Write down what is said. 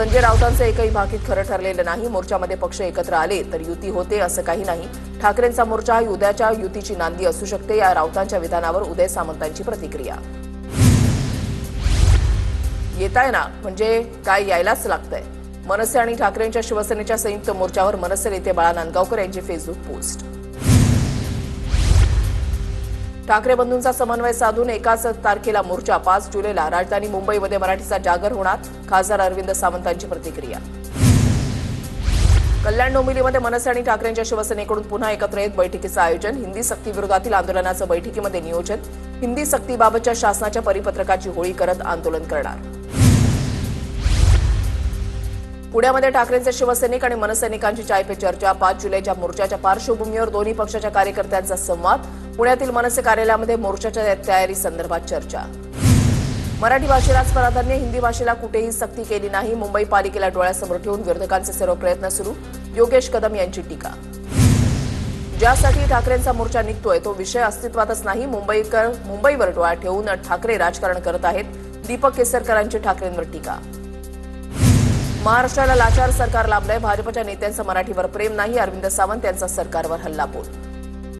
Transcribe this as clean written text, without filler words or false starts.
संजय राऊतांचे एकही भाकीत खरं ठरलेलं नाही. मोर्चामध्ये पक्ष एकत्र आले तर युती होते असं काही नाही. ठाकरेंचा मोर्चा ही उद्याच्या युतीची नांदी असू शकते. या राऊतांच्या विधानावर उदय सामंतांची प्रतिक्रिया. येताय ना म्हणजे काय यायलाच लागतंय. मनसे आणि ठाकरेंच्या शिवसेनेच्या संयुक्त मोर्चावर मनसे नेते बाळा नांदगावकर यांची फेसबुक पोस्ट. ठाकरे बंधूंचा समन्वय साधून एकाच तारखेला मोर्चा. 5 जुलैला राजधानी मुंबईमध्ये मराठीचा जागर होणार. खासदार अरविंद सावंतांची प्रतिक्रिया. कल्याण डोंबिवलीमध्ये मनसे आणि ठाकरेंच्या शिवसेनेकडून पुन्हा एकत्र येत बैठकीचं आयोजन. हिंदी सक्तीविरोधातील आंदोलनाचं बैठकीमध्ये नियोजन. हिंदी सक्तीबाबतच्या शासनाच्या परिपत्रकाची होळी करत आंदोलन करणार. पुण्यामध्ये ठाकरेंचे शिवसैनिक आणि मनसैनिकांची चाय पे चर्चा. 5 जुलैच्या मोर्चाच्या पार्श्वभूमीवर दोन्ही पक्षाच्या कार्यकर्त्यांचा संवाद. पुण्यातील मनसे कार्यालयामध्ये मोर्चाच्या तयारी संदर्भात चर्चा. मराठी भाषेलाच प्राधान्य, हिंदी भाषेला कुठेही सक्ती केली नाही. मुंबई पालिकेला डोळ्यासमोर ठेवून विरोधकांचे सर्व प्रयत्न सुरू. योगेश कदम यांची टीका. ज्यासाठी ठाकरेंचा मोर्चा निघतोय तो विषय अस्तित्वातच नाही. मुंबईवर डोळा ठेवून ठाकरे राजकारण करत आहेत. दीपक केसरकरांची ठाकरेंवर टीका. महाराष्ट्राला लाचार सरकार लाभलंय. भाजपच्या नेत्यांचं मराठीवर प्रेम नाही. अरविंद सावंत यांचा सरकारवर हल्लाबोल.